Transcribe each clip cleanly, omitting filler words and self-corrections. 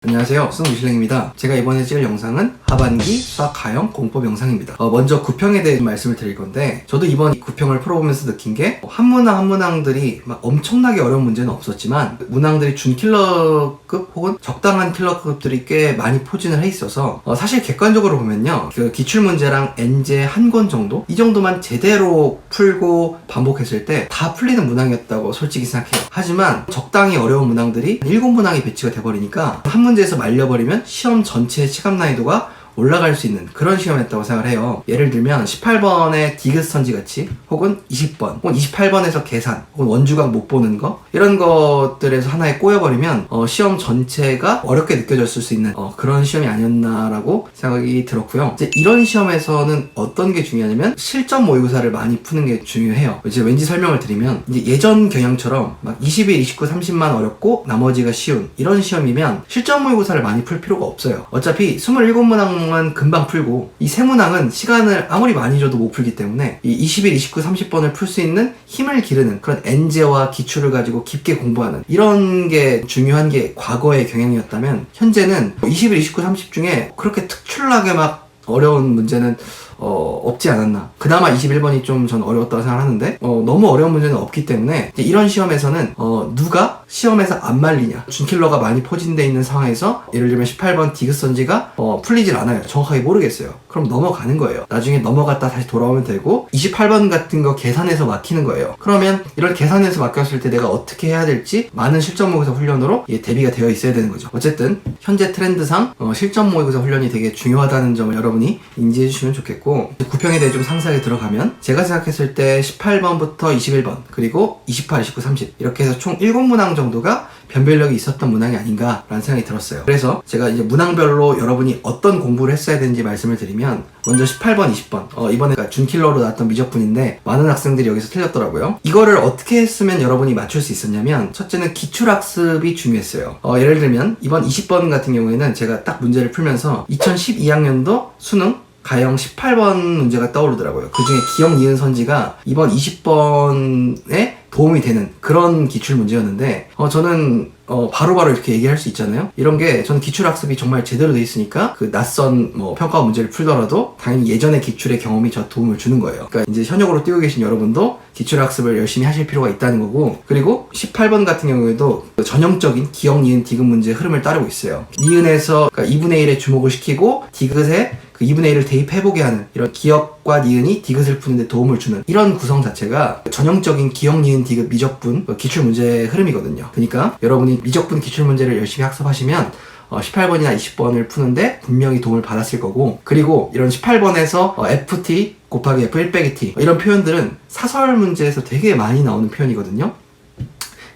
안녕하세요, 승우실랭입니다. 제가 이번에 찍을 영상은 하반기 수학 가형 공법 영상입니다. 먼저 구평에 대해 말씀을 드릴 건데, 저도 이번 구평을 풀어보면서 느낀 게 한 문항들이 막 엄청나게 어려운 문제는 없었지만 문항들이 준킬러급 혹은 적당한 킬러급들이 꽤 많이 포진을 해 있어서 사실 객관적으로 보면요, 그 기출문제랑 엔제 한 권 정도? 이 정도만 제대로 풀고 반복했을 때 다 풀리는 문항이었다고 솔직히 생각해요. 하지만 적당히 어려운 문항들이 7문항이 배치가 돼버리니까 한 문제에서 말려버리면 시험 전체의 체감 난이도가 올라갈 수 있는 그런 시험이었다고 생각을 해요. 예를 들면 18번의 디귿선지 같이, 혹은 20번, 혹은 28번에서 계산, 혹은 원주각 못 보는 거, 이런 것들에서 하나에 꼬여버리면 시험 전체가 어렵게 느껴졌을 수 있는 그런 시험이 아니었나라고 생각이 들었고요. 이제 이런 시험에서는 어떤 게 중요하냐면 실전 모의고사를 많이 푸는 게 중요해요. 이제 왠지 설명을 드리면, 이제 예전 경향처럼 막 21, 29, 30만 어렵고 나머지가 쉬운 이런 시험이면 실전 모의고사를 많이 풀 필요가 없어요. 어차피 27문항 은 금방 풀고, 이 세 문항은 시간을 아무리 많이 줘도 못 풀기 때문에 이 21, 29, 30번을 풀 수 있는 힘을 기르는 그런 엔제와 기출을 가지고 깊게 공부하는 이런 게 중요한 게 과거의 경향이었다면, 현재는 21, 29, 30 중에 그렇게 특출나게 막 어려운 문제는 없지 않았나. 그나마 21번이 좀 전 어려웠다고 생각하는데 너무 어려운 문제는 없기 때문에 이런 시험에서는 누가 시험에서 안 말리냐, 준킬러가 많이 포진되어 있는 상황에서 예를 들면 18번 디귿선지가 풀리질 않아요. 정확하게 모르겠어요. 그럼 넘어가는 거예요. 나중에 넘어갔다 다시 돌아오면 되고, 28번 같은 거 계산해서 막히는 거예요. 그러면 이런 계산해서 막혔을 때 내가 어떻게 해야 될지 많은 실전 모의고사 훈련으로 대비가 되어 있어야 되는 거죠. 어쨌든 현재 트렌드상 실전 모의고사 훈련이 되게 중요하다는 점을 여러분이 인지해 주시면 좋겠고, 구평에 대해 좀 상세하게 들어가면, 제가 생각했을 때 18번부터 21번, 그리고 28, 29, 30 이렇게 해서 총 7문항 정도가 변별력이 있었던 문항이 아닌가라는 생각이 들었어요. 그래서 제가 이제 문항별로 여러분이 어떤 공부를 했어야 되는지 말씀을 드리면, 먼저 18번, 20번 이번에 준킬러로 나왔던 미적분인데 많은 학생들이 여기서 틀렸더라고요. 이거를 어떻게 했으면 여러분이 맞출 수 있었냐면, 첫째는 기출학습이 중요했어요. 예를 들면 이번 20번 같은 경우에는 제가 딱 문제를 풀면서 2012학년도 수능 가형 18번 문제가 떠오르더라고요. 그 중에 기억, 니은, 선지가 이번 20번에 도움이 되는 그런 기출 문제였는데, 저는 바로바로 이렇게 얘기할 수 있잖아요. 이런 게 저는 기출학습이 정말 제대로 돼 있으니까 그 낯선 평가 문제를 풀더라도 당연히 예전의 기출의 경험이 저 도움을 주는 거예요. 그러니까 이제 현역으로 뛰고 계신 여러분도 기출학습을 열심히 하실 필요가 있다는 거고, 그리고 18번 같은 경우에도 전형적인 기억, 니은, 디귿 문제의 흐름을 따르고 있어요. 니은에서 그러니까 2분의 1에 주목을 시키고 디귿에 그 2분의 1을 대입해보게 하는, 이런 기억과 니은이 디귿을 푸는데 도움을 주는 이런 구성 자체가 전형적인 기억, 니은, 디귿 미적분 기출 문제의 흐름이거든요. 그러니까 여러분이 미적분 기출 문제를 열심히 학습하시면 18번이나 20번을 푸는데 분명히 도움을 받았을 거고, 그리고 이런 18번에서 FT 곱하기 F1 빼기 T 이런 표현들은 사설 문제에서 되게 많이 나오는 표현이거든요.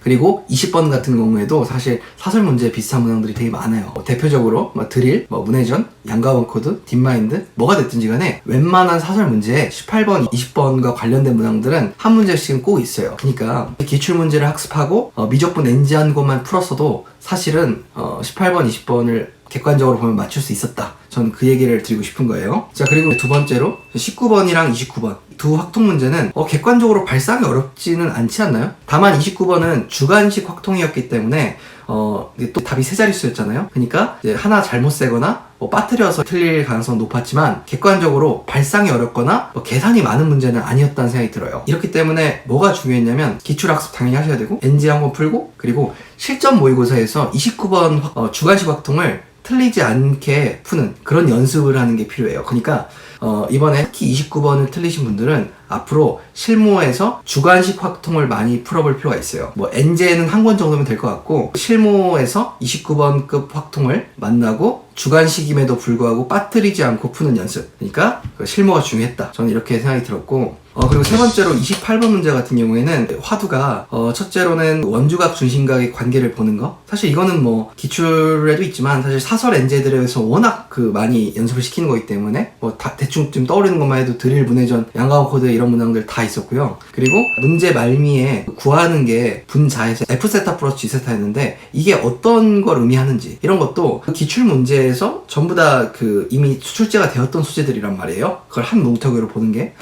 그리고 20번 같은 경우에도 사실 사설 문제 비슷한 문항들이 되게 많아요. 대표적으로 드릴, 문해전, 양가원 코드, 딥마인드 뭐가 됐든지 간에 웬만한 사설 문제에 18번, 20번과 관련된 문항들은 한 문제씩은 꼭 있어요. 그러니까 기출 문제를 학습하고 미적분 엔지 한 것만 풀었어도 사실은 18번, 20번을 객관적으로 보면 맞출 수 있었다. 전 그 얘기를 드리고 싶은 거예요. 자, 그리고 두 번째로 19번이랑 29번 두 확통 문제는 객관적으로 발상이 어렵지는 않지 않나요? 다만 29번은 주관식 확통이었기 때문에 이게 또 답이 세 자릿수였잖아요. 그러니까 이제 하나 잘못 세거나 빠뜨려서 틀릴 가능성은 높았지만, 객관적으로 발상이 어렵거나 계산이 많은 문제는 아니었다는 생각이 들어요. 이렇기 때문에 뭐가 중요했냐면, 기출학습 당연히 하셔야 되고, NG 한번 풀고, 그리고 실전 모의고사에서 29번 주관식 확통을 틀리지 않게 푸는 그런 연습을 하는 게 필요해요. 그러니까 이번에 특히 29번을 틀리신 분들은 앞으로 실무에서 주관식 확통을 많이 풀어볼 필요가 있어요. 엔제는 한 권 정도면 될 것 같고, 실무에서 29번급 확통을 만나고 주관식임에도 불구하고 빠뜨리지 않고 푸는 연습, 그러니까 실무가 중요했다. 저는 이렇게 생각이 들었고, 그리고 세 번째로 28번 문제 같은 경우에는 화두가 첫째로는 원주각 중심각의 관계를 보는 거. 사실 이거는 기출에도 있지만 사실 사설 엔제들에서 워낙 많이 연습을 시키는 거기 때문에 다 대충 좀 떠오르는 것만 해도 드릴, 문해전, 양가원 코드 이런 문항들 다 있었고요. 그리고 문제 말미에 구하는 게 분자에서 F세타 플러스 G세타였는데, 이게 어떤 걸 의미하는지 이런 것도 기출 문제에서 전부 다 이미 출제가 되었던 소재들이란 말이에요. 그걸 한 문턱으로 보는 게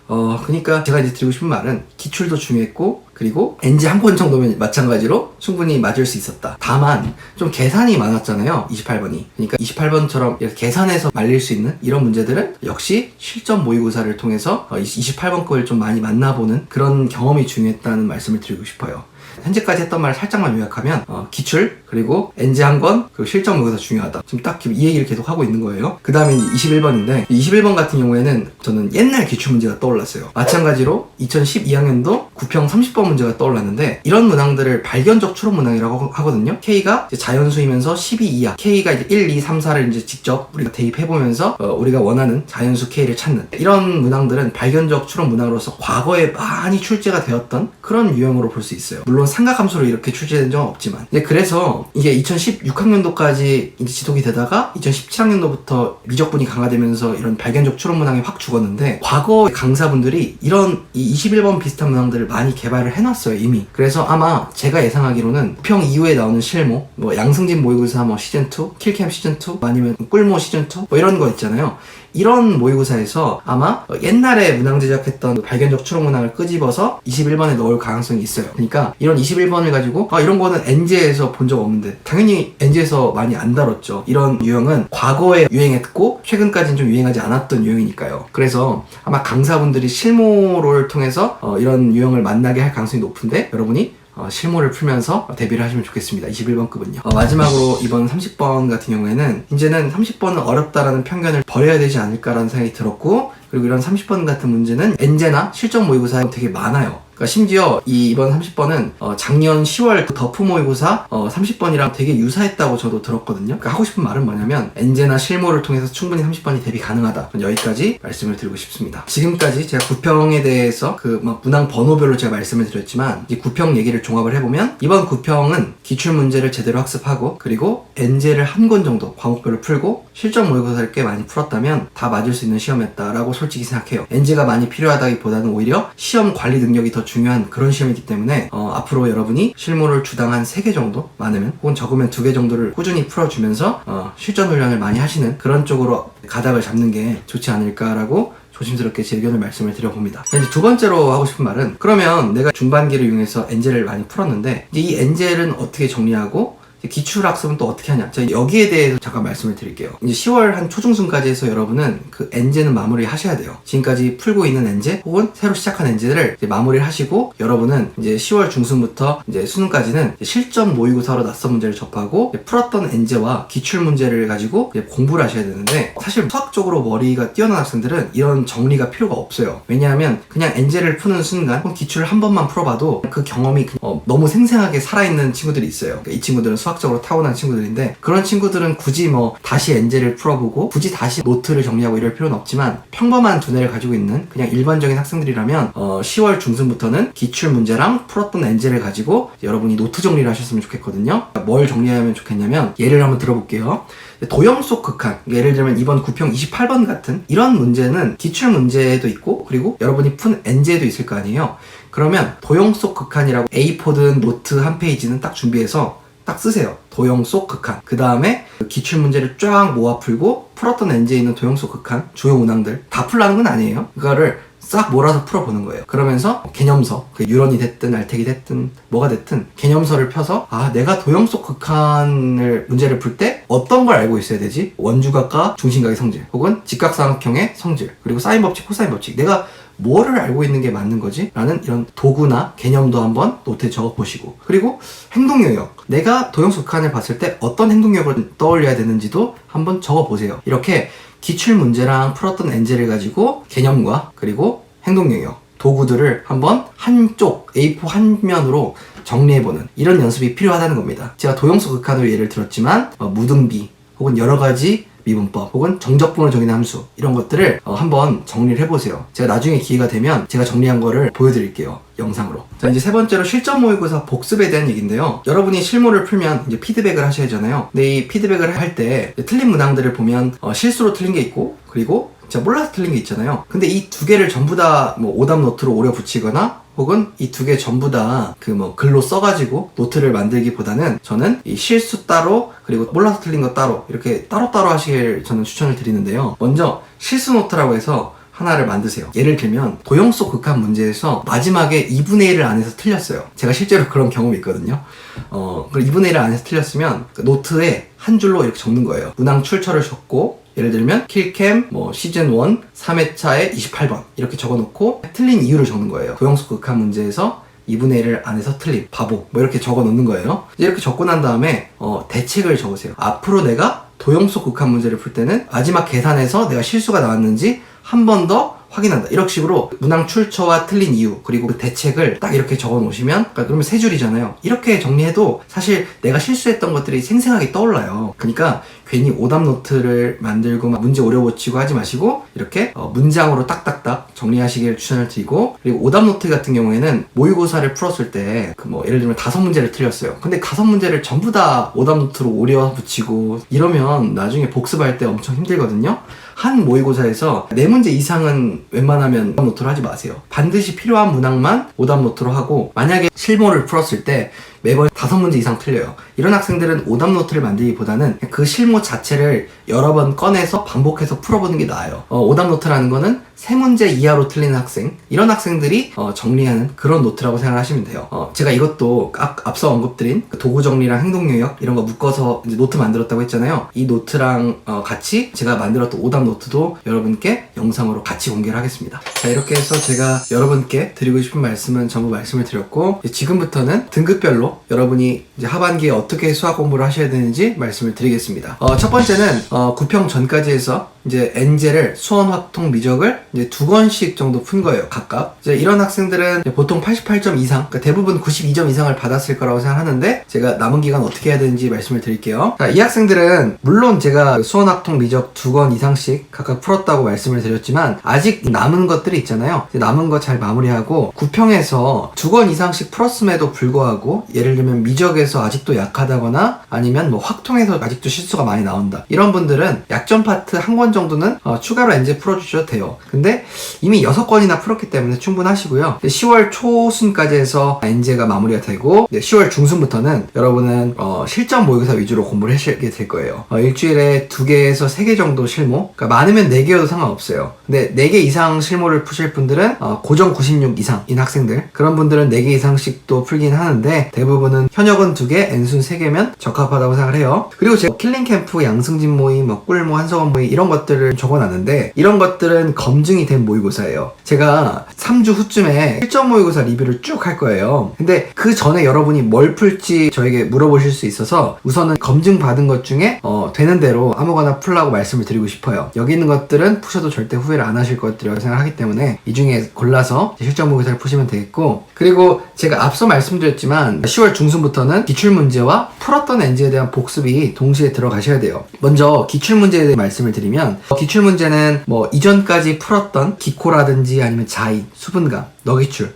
그러니까 제가 이제 드리고 싶은 말은 기출도 중요했고, 그리고 NG 한 권 정도면 마찬가지로 충분히 맞을 수 있었다. 다만 좀 계산이 많았잖아요, 28번이. 그러니까 28번처럼 이렇게 계산해서 말릴 수 있는 이런 문제들은 역시 실전 모의고사를 통해서 28번 거를 좀 많이 만나보는 그런 경험이 중요했다는 말씀을 드리고 싶어요. 현재까지 했던 말을 살짝만 요약하면 기출, 그리고 NG 한 권, 그리고 실전 모의고사 중요하다. 지금 딱 이 얘기를 계속 하고 있는 거예요. 그 다음에 21번인데 21번 같은 경우에는 저는 옛날 기출 문제가 떠올랐어요. 마찬가지로 2012학년도 구평 30번 문제가 떠올랐는데, 이런 문항들을 발견적 추론 문항이라고 하거든요. K가 이제 자연수이면서 12 이하, K가 이제 1, 2, 3, 4를 이제 직접 우리가 대입해보면서 우리가 원하는 자연수 K를 찾는 이런 문항들은 발견적 추론 문항으로서 과거에 많이 출제가 되었던 그런 유형으로 볼 수 있어요. 물론 삼각함수로 이렇게 출제된 적은 없지만. 그래서 이게 2016학년도까지 이제 지속이 되다가 2017학년도부터 미적분이 강화되면서 이런 발견적 추론 문항이 확 죽었는데, 과거 강사분들이 이런 이 21번 비슷한 문항들을 많이 개발을 해놨어요, 이미. 그래서 아마 제가 예상하기로는 평 이후에 나오는 실모, 뭐 양승진 모의고사 뭐 시즌2, 킬캠 시즌2, 아니면 꿀모 시즌2 뭐 이런 거 있잖아요. 이런 모의고사에서 아마 옛날에 문항 제작했던 발견적 추론 문항을 끄집어서 21번에 넣을 가능성이 있어요. 그러니까 이런 21번을 가지고 이런 거는 NJ에서 본 적 없는데, 당연히 NJ에서 많이 안 다뤘죠. 이런 유형은 과거에 유행했고 최근까지는 좀 유행하지 않았던 유형이니까요. 그래서 아마 강사분들이 실모를 통해서 이런 유형을 만나게 할 가능성이 높은데, 여러분이 실무를 풀면서 대비를 하시면 좋겠습니다. 21번급은요. 마지막으로 이번 30번 같은 경우에는 이제는 30번은 어렵다라는 편견을 버려야 되지 않을까라는 생각이 들었고, 그리고 이런 30번 같은 문제는 엔제나 실전 모의고사에 되게 많아요. 그러니까 심지어 이번 30번은 작년 10월 그 더프 모의고사 30번이랑 되게 유사했다고 저도 들었거든요. 그러니까 하고 싶은 말은 뭐냐면 엔제나 실모를 통해서 충분히 30번이 대비 가능하다. 여기까지 말씀을 드리고 싶습니다. 지금까지 제가 구평에 대해서 그 문항 번호별로 제가 말씀을 드렸지만, 이 구평 얘기를 종합을 해보면 이번 구평은 기출 문제를 제대로 학습하고, 그리고 엔제를 한 권 정도 과목별로 풀고 실전 모의고사를 꽤 많이 풀었다면 다 맞을 수 있는 시험이었다라고 솔직히 생각해요. 엔제가 많이 필요하다기보다는 오히려 시험 관리 능력이 더 중요한 그런 시험이기 때문에 앞으로 여러분이 실무를 주당 한 3개 정도, 많으면 혹은 적으면 2개 정도를 꾸준히 풀어주면서 실전 훈련을 많이 하시는 그런 쪽으로 가닥을 잡는 게 좋지 않을까라고 조심스럽게 제 의견을 말씀을 드려봅니다. 이제 두 번째로 하고 싶은 말은, 그러면 내가 중반기를 이용해서 엔젤을 많이 풀었는데 이제 이 엔젤은 어떻게 정리하고 기출 학습은 또 어떻게 하냐, 제가 여기에 대해서 잠깐 말씀을 드릴게요. 이제 10월 한 초중순까지 해서 여러분은 그 엔제는 마무리 하셔야 돼요. 지금까지 풀고 있는 엔제 혹은 새로 시작한 엔제를 이제 마무리를 하시고, 여러분은 이제 10월 중순부터 이제 수능까지는 실전 모의고사로 낯선 문제를 접하고 풀었던 엔제와 기출 문제를 가지고 공부를 하셔야 되는데, 사실 수학적으로 머리가 뛰어난 학생들은 이런 정리가 필요가 없어요. 왜냐하면 그냥 엔제를 푸는 순간 혹은 기출을 한 번만 풀어봐도 그 경험이 너무 생생하게 살아있는 친구들이 있어요. 그러니까 이 친구들은 수학적으로 타고난 친구들인데, 그런 친구들은 굳이 다시 엔제를 풀어보고 굳이 다시 노트를 정리하고 이럴 필요는 없지만, 평범한 두뇌를 가지고 있는 그냥 일반적인 학생들이라면 10월 중순부터는 기출 문제랑 풀었던 엔제를 가지고 여러분이 노트 정리를 하셨으면 좋겠거든요. 뭘 정리하면 좋겠냐면, 예를 한번 들어볼게요. 도형 속 극한, 예를 들면 이번 구평 28번 같은 이런 문제는 기출 문제도 있고, 그리고 여러분이 푼 엔제도 있을 거 아니에요. 그러면 도형 속 극한이라고 A4든 노트 한 페이지는 딱 준비해서 딱 쓰세요. 도형 속 극한. 그 다음에 기출 문제를 쫙 모아 풀고 풀었던 엔제에 있는 도형 속 극한 주요 문항들 다 풀라는 건 아니에요. 그거를 싹 몰아서 풀어보는 거예요. 그러면서 개념서, 그 유런이 됐든 알텍이 됐든 뭐가 됐든 개념서를 펴서 내가 도형 속 극한을 문제를 풀 때 어떤 걸 알고 있어야 되지? 원주각과 중심각의 성질, 혹은 직각삼각형의 성질, 그리고 사인 법칙, 코사인 법칙, 내가 뭐를 알고 있는 게 맞는 거지? 라는 이런 도구나 개념도 한번 노트에 적어보시고, 그리고 행동요역, 내가 도형 속 극한을 봤을 때 어떤 행동요역을 떠올려야 되는지도 한번 적어보세요. 이렇게 기출 문제랑 풀었던 엔제를 가지고 개념과 그리고 행동영역, 도구들을 한번 한쪽 A4 한 면으로 정리해보는 이런 연습이 필요하다는 겁니다. 제가 도형 속 극한으로 예를 들었지만 무등비 혹은 여러가지 미분법 혹은 정적분을 정의하는 함수, 이런 것들을 한번 정리를 해보세요. 제가 나중에 기회가 되면 제가 정리한 거를 보여드릴게요, 영상으로. 자, 이제 세 번째로 실전 모의고사 복습에 대한 얘기인데요. 여러분이 실무를 풀면 이제 피드백을 하셔야 하잖아요. 근데 이 피드백을 할 때 틀린 문항들을 보면 실수로 틀린 게 있고, 그리고 제가 몰라서 틀린 게 있잖아요. 근데 이 두 개를 전부 다 오답 노트로 오려 붙이거나, 혹은 이 두 개 전부 다 글로 써가지고 노트를 만들기보다는 저는 이 실수 따로, 그리고 몰라서 틀린 거 따로, 이렇게 따로따로 하시길 저는 추천을 드리는데요. 먼저 실수 노트라고 해서 하나를 만드세요. 예를 들면 도형 속 극한 문제에서 마지막에 2분의 1을 안에서 틀렸어요. 제가 실제로 그런 경험이 있거든요. 그리고 2분의 1을 안에서 틀렸으면 그 노트에 한 줄로 이렇게 적는 거예요. 문항 출처를 적고, 예를 들면 킬캠 시즌 1 3회차에 28번 이렇게 적어놓고 틀린 이유를 적는 거예요. 도형 속 극한 문제에서 2분의 1을 안에서 틀림, 바보 이렇게 적어 놓는 거예요. 이렇게 적고 난 다음에 대책을 적으세요. 앞으로 내가 도형 속 극한 문제를 풀 때는 마지막 계산에서 내가 실수가 나왔는지 한 번 더 확인한다. 이런 식으로 문항 출처와 틀린 이유 그리고 그 대책을 딱 이렇게 적어 놓으시면, 그러면 3줄이잖아요. 이렇게 정리해도 사실 내가 실수했던 것들이 생생하게 떠올라요. 그러니까 괜히 오답 노트를 만들고 막 문제 오려붙이고 하지 마시고 이렇게 문장으로 딱딱딱 정리하시길 추천을 드리고, 그리고 오답 노트 같은 경우에는 모의고사를 풀었을 때 예를 들면 5문제를 틀렸어요. 근데 5문제를 전부 다 오답 노트로 오려붙이고 이러면 나중에 복습할 때 엄청 힘들거든요. 한 모의고사에서 4문제 이상은 웬만하면 오답 노트로 하지 마세요. 반드시 필요한 문항만 오답 노트로 하고, 만약에 실모를 풀었을 때 매번 5문제 이상 틀려요. 이런 학생들은 오답 노트를 만들기보다는 그 실모 자체를 여러 번 꺼내서 반복해서 풀어보는 게 나아요. 오답 노트라는 거는 3문제 이하로 틀리는 학생, 이런 학생들이 정리하는 그런 노트라고 생각하시면 돼요. 제가 이것도 앞서 언급드린 그 도구 정리랑 행동 요약 이런 거 묶어서 이제 노트 만들었다고 했잖아요. 이 노트랑 같이 제가 만들었던 오답 노트도 여러분께 영상으로 같이 공개를 하겠습니다. 자, 이렇게 해서 제가 여러분께 드리고 싶은 말씀은 전부 말씀을 드렸고, 지금부터는 등급별로 여러분이 이제 하반기에 어떻게 수학 공부를 하셔야 되는지 말씀을 드리겠습니다. 첫 번째는 9평 전까지 해서 이제 엔젤을 수원, 확통, 미적을 이제 2권씩 정도 푼 거예요, 각각. 이제 이런 학생들은 보통 88점 이상, 그러니까 대부분 92점 이상을 받았을 거라고 생각하는데, 제가 남은 기간 어떻게 해야 되는지 말씀을 드릴게요. 자, 이 학생들은 물론 제가 수원, 확통, 미적 2권 이상씩 각각 풀었다고 말씀을 드렸지만 아직 남은 것들이 있잖아요. 남은 거 잘 마무리하고 9평에서 2권 이상씩 풀었음에도 불구하고, 예를 들면 미적에서 아직도 약하다거나 아니면 확통에서 아직도 실수가 많이 나온다, 이런 분들은 약점 파트 1권 정도는 추가로 엔젤 풀어주셔도 돼요. 근데 이미 6권이나 풀었기 때문에 충분하시고요. 10월 초순까지 해서 엔젤가 마무리가 되고, 10월 중순부터는 여러분은 실전 모의고사 위주로 공부를 하시게 될 거예요. 일주일에 2개에서 3개 정도 실모, 그러니까 많으면 4개여도 상관없어요. 근데 4개 이상 실모를 푸실 분들은 고정 96 이상인 학생들, 그런 분들은 4개 이상씩도 풀긴 하는데 대부분은 현역은 2개, N순 3개면 적합하다고 생각을 해요. 그리고 제가 킬링캠프, 양승진 모의, 꿀모, 한석원 모의 이런 것들을 적어놨는데, 이런 것들은 검증이 된 모의고사예요. 제가 3주 후쯤에 실전 모의고사 리뷰를 쭉 할 거예요. 근데 그 전에 여러분이 뭘 풀지 저에게 물어보실 수 있어서 우선은 검증 받은 것 중에 되는 대로 아무거나 풀라고 말씀을 드리고 싶어요. 여기 있는 것들은 푸셔도 절대 후회를 안 하실 것들이라고 생각하기 때문에 이 중에 골라서 실전 모의고사를 푸시면 되겠고, 그리고 제가 앞서 말씀드렸지만 10월 중순부터는 기출문제와 풀었던 엔지에 대한 복습이 동시에 들어가셔야 돼요. 먼저 기출문제에 대해 말씀을 드리면, 기출문제는 이전까지 풀었던 기코라든지 아니면 자인, 수분감, 너기출,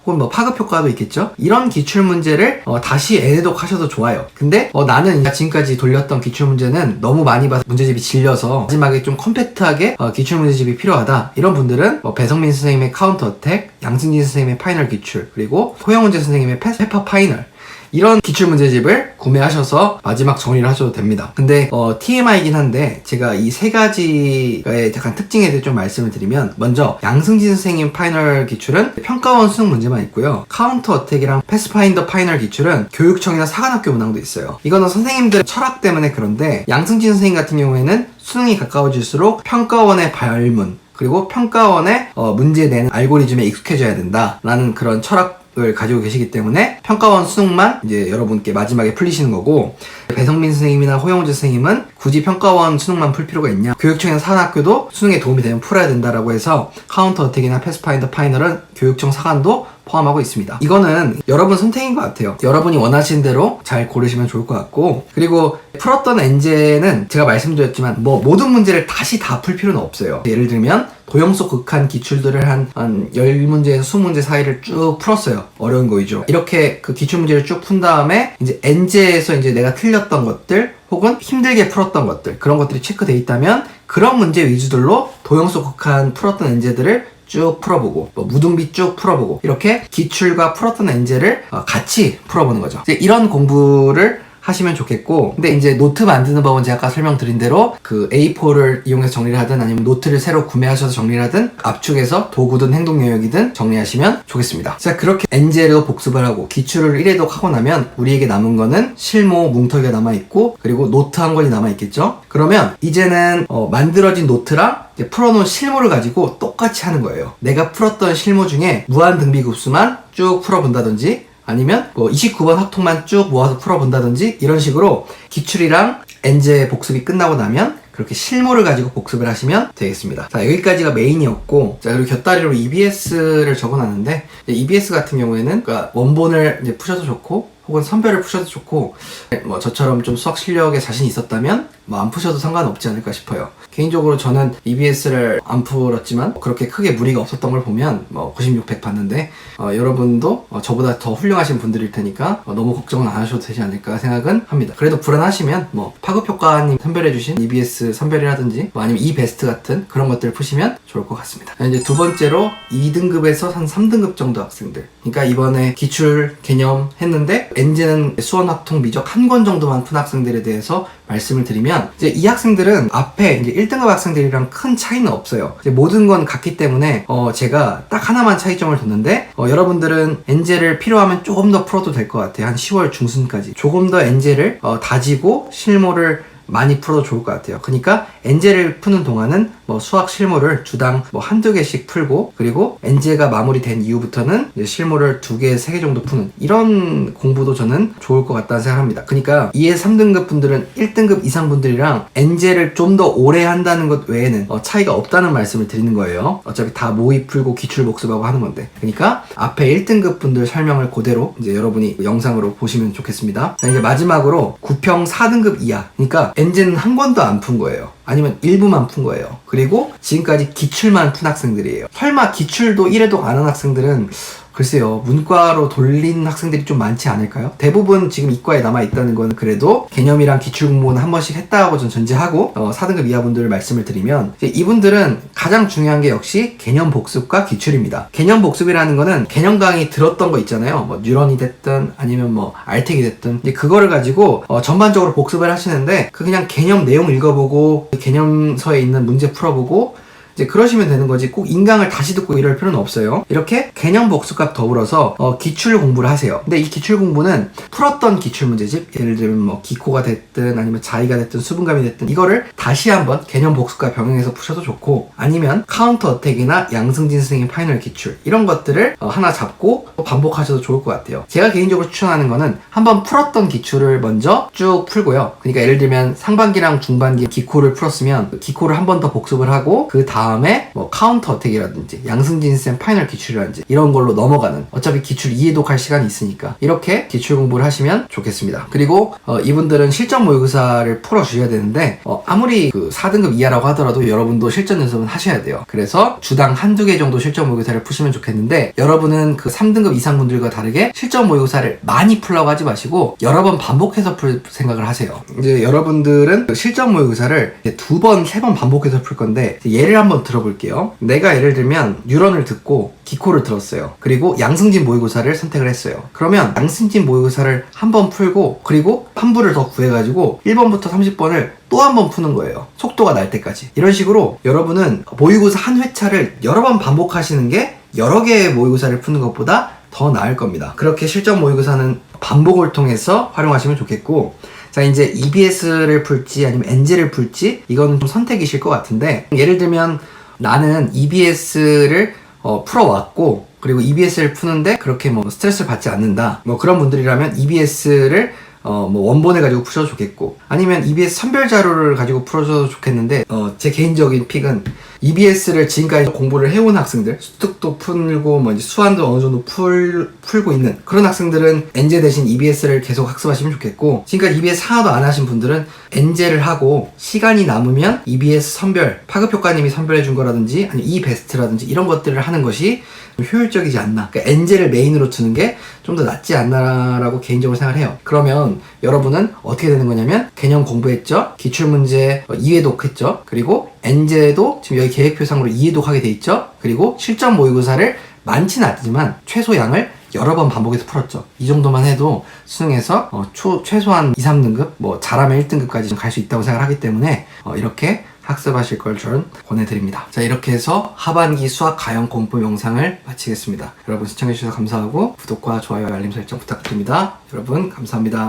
혹은 파급 효과도 있겠죠? 이런 기출문제를 다시 애독 하셔도 좋아요. 근데 나는 지금까지 돌렸던 기출문제는 너무 많이 봐서 문제집이 질려서 마지막에 좀 컴팩트하게 기출문제집이 필요하다, 이런 분들은 배성민 선생님의 카운터 어택, 양승진 선생님의 파이널 기출, 그리고 호영훈재 선생님의 페파 파이널, 이런 기출문제집을 구매하셔서 마지막 정리를 하셔도 됩니다. 근데 TMI이긴 한데 제가 이 3가지의 약간 특징에 대해 좀 말씀을 드리면, 먼저 양승진 선생님 파이널 기출은 평가원 수능 문제만 있고요. 카운터 어택이랑 패스파인더 파이널 기출은 교육청이나 사관학교 문항도 있어요. 이거는 선생님들의 철학 때문에 그런데, 양승진 선생님 같은 경우에는 수능이 가까워질수록 평가원의 발문, 그리고 평가원의 문제 내는 알고리즘에 익숙해져야 된다라는 그런 철학을 가지고 계시기 때문에 평가원 수능만 이제 여러분께 마지막에 풀리시는 거고, 배성민 선생님이나 호영재 선생님은 굳이 평가원 수능만 풀 필요가 있냐, 교육청이나 사관학교도 수능에 도움이 되면 풀어야 된다라고 해서 카운터 어택이나 패스파인더 파이널은 교육청 사관도 포함하고 있습니다. 이거는 여러분 선택인 것 같아요. 여러분이 원하시는 대로 잘 고르시면 좋을 것 같고, 그리고 풀었던 엔제는 제가 말씀드렸지만 모든 문제를 다시 다 풀 필요는 없어요. 예를 들면 도형 속 극한 기출들을 한 10문제에서 20문제 사이를 쭉 풀었어요. 어려운 거 위주로. 이렇게 그 기출문제를 쭉 푼 다음에 이제 엔제에서 이제 내가 틀렸던 것들 혹은 힘들게 풀었던 것들, 그런 것들이 체크돼 있다면 그런 문제 위주들로 도형 속 극한 풀었던 엔제들을 쭉 풀어보고, 무등비 쭉 풀어보고, 이렇게 기출과 풀었던 엔제를 같이 풀어보는 거죠. 이제 이런 공부를 하시면 좋겠고, 근데 이제 노트 만드는 법은 제가 아까 설명드린 대로 그 A4를 이용해서 정리를 하든 아니면 노트를 새로 구매하셔서 정리를 하든 압축해서 도구든 행동 영역이든 정리하시면 좋겠습니다. 자, 그렇게 엔젤로 복습을 하고 기출을 1회독 하고 나면 우리에게 남은 거는 실무 뭉터기가 남아있고 그리고 노트 한 권이 남아있겠죠. 그러면 이제는 만들어진 노트랑 이제 풀어놓은 실무를 가지고 똑같이 하는 거예요. 내가 풀었던 실무 중에 무한등비급수만 쭉 풀어본다든지 아니면 29번 합통만 쭉 모아서 풀어본다든지 이런 식으로 기출이랑 엔제 복습이 끝나고 나면 그렇게 실무를 가지고 복습을 하시면 되겠습니다. 자, 여기까지가 메인이었고, 자, 그리고 곁다리로 EBS를 적어놨는데, EBS 같은 경우에는 그러니까 원본을 이제 푸셔도 좋고 혹은 선별을 푸셔도 좋고, 뭐 저처럼 좀 수학 실력에 자신이 있었다면 뭐 안 푸셔도 상관없지 않을까 싶어요. 개인적으로 저는 EBS를 안 풀었지만 그렇게 크게 무리가 없었던 걸 보면 뭐 96, 100 봤는데 여러분도 저보다 더 훌륭하신 분들일 테니까 너무 걱정은 안 하셔도 되지 않을까 생각은 합니다. 그래도 불안하시면 뭐 파급효과님 선별해주신 EBS 선별이라든지 뭐 아니면 e베스트 같은 그런 것들을 푸시면 좋을 것 같습니다. 이제 두 번째로 2등급에서 한 3등급 정도 학생들, 그러니까 이번에 기출 개념 했는데 엔제는 수원 합통 미적 한 권 정도만 푼 학생들에 대해서 말씀을 드리면, 이제 이 학생들은 앞에 이제 1등급 학생들이랑 큰 차이는 없어요. 이제 모든 건 같기 때문에 제가 딱 하나만 차이점을 뒀는데 여러분들은 엔제를 필요하면 조금 더 풀어도 될 것 같아요. 한 10월 중순까지 조금 더 엔제를 다지고 실무를 많이 풀어도 좋을 것 같아요. 그러니까 엔제를 푸는 동안은 뭐 수학 실무를 주당 뭐 한두 개씩 풀고, 그리고 엔제가 마무리된 이후부터는 이제 실무를 2개, 3개 정도 푸는 이런 공부도 저는 좋을 것 같다는 생각합니다. 그러니까 2에 3등급 분들은 1등급 이상 분들이랑 엔제를 좀 더 오래 한다는 것 외에는 차이가 없다는 말씀을 드리는 거예요. 어차피 다 모의 풀고 기출 복습하고 하는 건데, 그러니까 앞에 1등급 분들 설명을 그대로 이제 여러분이 영상으로 보시면 좋겠습니다. 자, 이제 마지막으로 9평 4등급 이하, 그러니까 엔제는 한 권도 안 푼 거예요. 아니면 일부만 푼 거예요. 그리고 지금까지 기출만 푼 학생들이에요. 설마 기출도 1회독 안 한 학생들은 글쎄요, 문과로 돌린 학생들이 좀 많지 않을까요? 대부분 지금 이과에 남아있다는 건 그래도 개념이랑 기출 공부는 한 번씩 했다고 전 전제하고 4등급 이하 분들 말씀을 드리면, 이분들은 가장 중요한 게 역시 개념 복습과 기출입니다. 개념 복습이라는 거는 개념 강의 들었던 거 있잖아요. 뭐 뉴런이 됐든 아니면 뭐 알텍이 됐든 이제 그거를 가지고 전반적으로 복습을 하시는데, 그냥 개념 내용 읽어보고 개념서에 있는 문제 풀어보고 이제 그러시면 되는 거지, 꼭 인강을 다시 듣고 이럴 필요는 없어요. 이렇게 개념 복습과 더불어서 기출 공부를 하세요. 근데 이 기출 공부는 풀었던 기출 문제집, 예를 들면 뭐 기코가 됐든 아니면 자의가 됐든 수분감이 됐든 이거를 다시 한번 개념 복습과 병행해서 푸셔도 좋고, 아니면 카운터 어택이나 양승진 선생님 파이널 기출 이런 것들을 하나 잡고 반복하셔도 좋을 것 같아요. 제가 개인적으로 추천하는 거는 한번 풀었던 기출을 먼저 쭉 풀고요. 그러니까 예를 들면 상반기랑 중반기 기코를 풀었으면 기코를 한 번 더 복습을 하고 그 다음에 뭐 카운터 어택이라든지 양승진 쌤 파이널 기출이라든지 이런 걸로 넘어가는, 어차피 기출 2회독 할 시간이 있으니까 이렇게 기출 공부를 하시면 좋겠습니다. 그리고 이분들은 실전 모의고사를 풀어주셔야 되는데 아무리 그 4등급 이하라고 하더라도 여러분도 실전 연습은 하셔야 돼요. 그래서 주당 한두 개 정도 실전 모의고사를 푸시면 좋겠는데, 여러분은 그 3등급 이상 분들과 다르게 실전 모의고사를 많이 풀라고 하지 마시고 여러 번 반복해서 풀 생각을 하세요. 이제 여러분들은 그 실전 모의고사를 2번, 3번 반복해서 풀 건데, 예를 한번 들어볼게요. 내가 예를 들면 뉴런을 듣고 기코를 들었어요. 그리고 양승진 모의고사를 선택을 했어요. 그러면 양승진 모의고사를 한 번 풀고 그리고 환부를 더 구해가지고 1번부터 30번을 또 한 번 푸는 거예요. 속도가 날 때까지. 이런 식으로 여러분은 모의고사 한 회차를 여러 번 반복하시는 게 여러 개의 모의고사를 푸는 것보다 더 나을 겁니다. 그렇게 실전 모의고사는 반복을 통해서 활용하시면 좋겠고, 자, 이제 EBS를 풀지 아니면 엔제를 풀지 이건 좀 선택이실 것 같은데, 예를 들면 나는 EBS를 풀어왔고 그리고 EBS를 푸는데 그렇게 뭐 스트레스를 받지 않는다, 뭐 그런 분들이라면 EBS를 뭐 원본을 가지고 푸셔도 좋겠고, 아니면 EBS 선별 자료를 가지고 풀어줘도 좋겠는데, 제 개인적인 픽은 EBS를 지금까지 공부를 해온 학생들, 수특도 풀고 뭐 이제 수한도 어느 정도 풀고 있는 그런 학생들은 엔제 대신 EBS를 계속 학습하시면 좋겠고, 지금까지 EBS 하나도 안 하신 분들은 엔제를 하고 시간이 남으면 EBS 선별, 파급효과님이 선별해 준 거라든지 아니면 e베스트라든지 이런 것들을 하는 것이 좀 효율적이지 않나, 그러니까 엔제를 메인으로 두는 게 좀 더 낫지 않나라고 개인적으로 생각을 해요. 그러면 여러분은 어떻게 되는 거냐면, 개념 공부했죠, 기출문제 2회독 했죠, 그리고 엔제도 지금 여기 계획표상으로 2회독 하게 돼 있죠, 그리고 실전 모의고사를 많지는 않지만 최소 양을 여러 번 반복해서 풀었죠. 이 정도만 해도 수능에서 최소한 2, 3등급, 뭐 잘하면 1등급까지 갈 수 있다고 생각하기 때문에 이렇게 학습하실 걸 저는 권해드립니다. 자, 이렇게 해서 하반기 수학 가형 공법 영상을 마치겠습니다. 여러분 시청해주셔서 감사하고 구독과 좋아요, 알림 설정 부탁드립니다. 여러분 감사합니다.